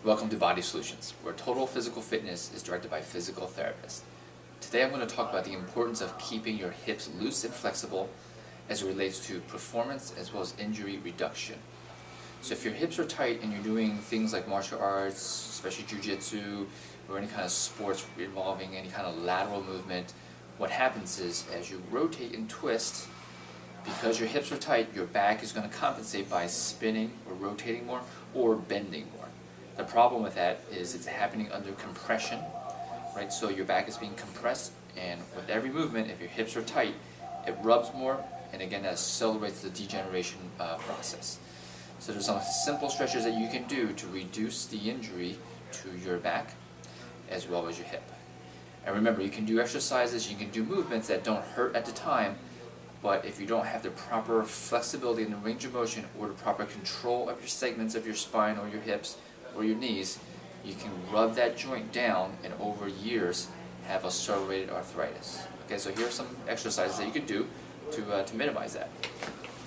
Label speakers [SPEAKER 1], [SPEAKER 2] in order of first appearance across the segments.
[SPEAKER 1] Welcome to Body Solutions, where total physical fitness is directed by physical therapists. Today I'm going to talk about the importance of keeping your hips loose and flexible as it relates to performance as well as injury reduction. So if your hips are tight and you're doing things like martial arts, especially jujitsu, or any kind of sports involving any kind of lateral movement, what happens is as you rotate and twist, because your hips are tight, your back is going to compensate by spinning or rotating more or bending more. The problem with that is it's happening under compression, right? So your back is being compressed, and with every movement, if your hips are tight, it rubs more, and again that accelerates the degeneration process. So there's some simple stretches that you can do to reduce the injury to your back as well as your hip. And remember, you can do exercises, you can do movements that don't hurt at the time, but if you don't have the proper flexibility in the range of motion or the proper control of your segments of your spine or your hips or your knees, you can rub that joint down and over years have accelerated arthritis. Okay, so here are some exercises that you can do to minimize that.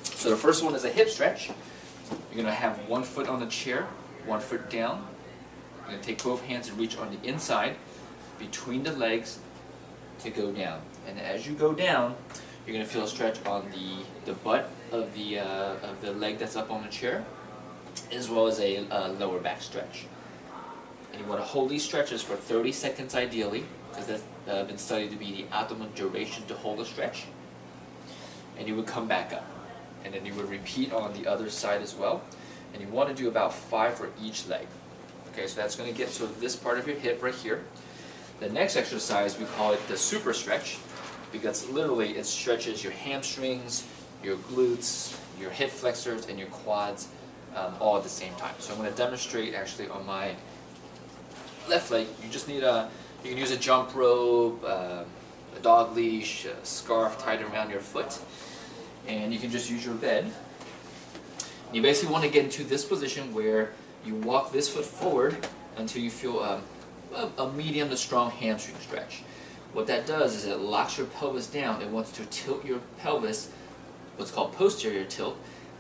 [SPEAKER 1] So the first one is a hip stretch. You're going to have one foot on the chair, one foot down. You're going to take both hands and reach on the inside between the legs to go down. And as you go down, you're going to feel a stretch on the butt of the leg that's up on the chair, as well as a lower back stretch. And you want to hold these stretches for 30 seconds ideally, because that's been studied to be the optimal duration to hold a stretch. And you would come back up. And then you would repeat on the other side as well. And you want to do about 5 for each leg. Okay, so that's going to get to this part of your hip right here. The next exercise, we call it the super stretch, because literally it stretches your hamstrings, your glutes, your hip flexors, and your quads all at the same time. So I'm going to demonstrate actually on my left leg. You just need you can use a jump rope, a dog leash, a scarf tied around your foot, and you can just use your bed. You basically want to get into this position where you walk this foot forward until you feel a medium to strong hamstring stretch. What that does is it locks your pelvis down. It wants to tilt your pelvis, what's called posterior tilt.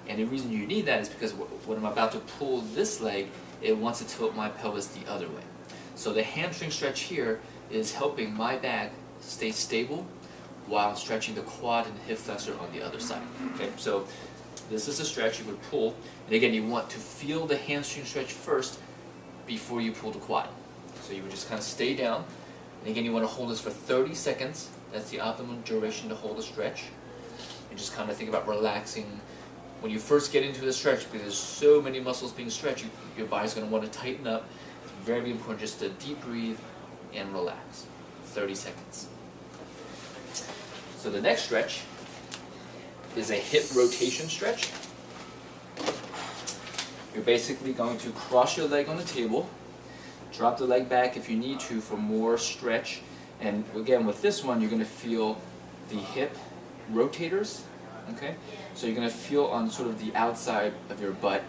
[SPEAKER 1] And the reason you need that is because when I'm about to pull this leg, it wants to tilt my pelvis the other way. So the hamstring stretch here is helping my back stay stable while stretching the quad and hip flexor on the other side. Okay, so this is a stretch you would pull. And again, you want to feel the hamstring stretch first before you pull the quad. So you would just kind of stay down. And again, you want to hold this for 30 seconds. That's the optimum duration to hold a stretch. And just kind of think about relaxing. When you first get into the stretch, because there's so many muscles being stretched, your body's going to want to tighten up. It's very important just to deep breathe and relax. 30 seconds. So the next stretch is a hip rotation stretch. You're basically going to cross your leg on the table. Drop the leg back if you need to for more stretch. And again, with this one, you're going to feel the hip rotators. Okay? So you're going to feel on sort of the outside of your butt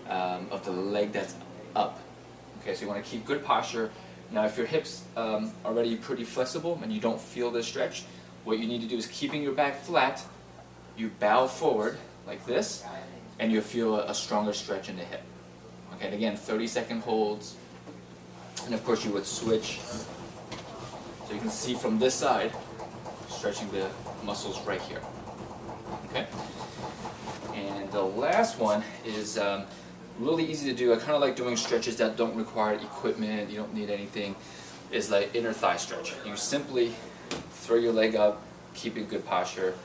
[SPEAKER 1] of the leg that's up. Okay, so you want to keep good posture. Now, if your hips are already pretty flexible and you don't feel this stretch, what you need to do is keeping your back flat, you bow forward like this, and you'll feel a stronger stretch in the hip. Okay, and again, 30-second holds. And of course you would switch, so you can see from this side, stretching the muscles right here. Okay? And the last one is really easy to do. I kind of like doing stretches that don't require equipment, you don't need anything, is like inner thigh stretch. You simply throw your leg up, keeping good posture,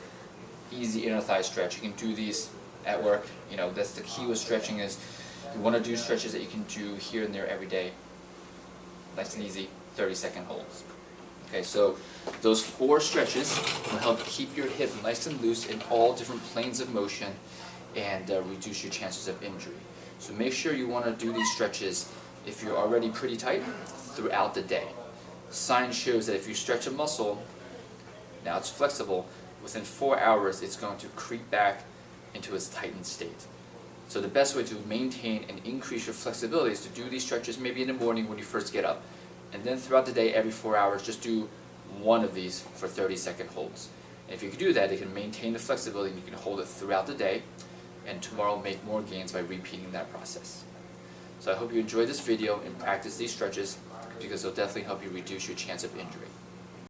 [SPEAKER 1] easy inner thigh stretch. You can do these at work. You know, that's the key with stretching is you want to do stretches that you can do here and there every day. Nice and easy, 30-second holds. Okay, so those 4 stretches will help keep your hip nice and loose in all different planes of motion and reduce your chances of injury. So make sure you want to do these stretches if you're already pretty tight throughout the day. Science shows that if you stretch a muscle, now it's flexible, within 4 hours it's going to creep back into its tightened state. So the best way to maintain and increase your flexibility is to do these stretches maybe in the morning when you first get up. And then throughout the day, every 4 hours, just do one of these for 30-second holds. And if you can do that, it can maintain the flexibility and you can hold it throughout the day. And tomorrow make more gains by repeating that process. So I hope you enjoyed this video and practice these stretches because they'll definitely help you reduce your chance of injury.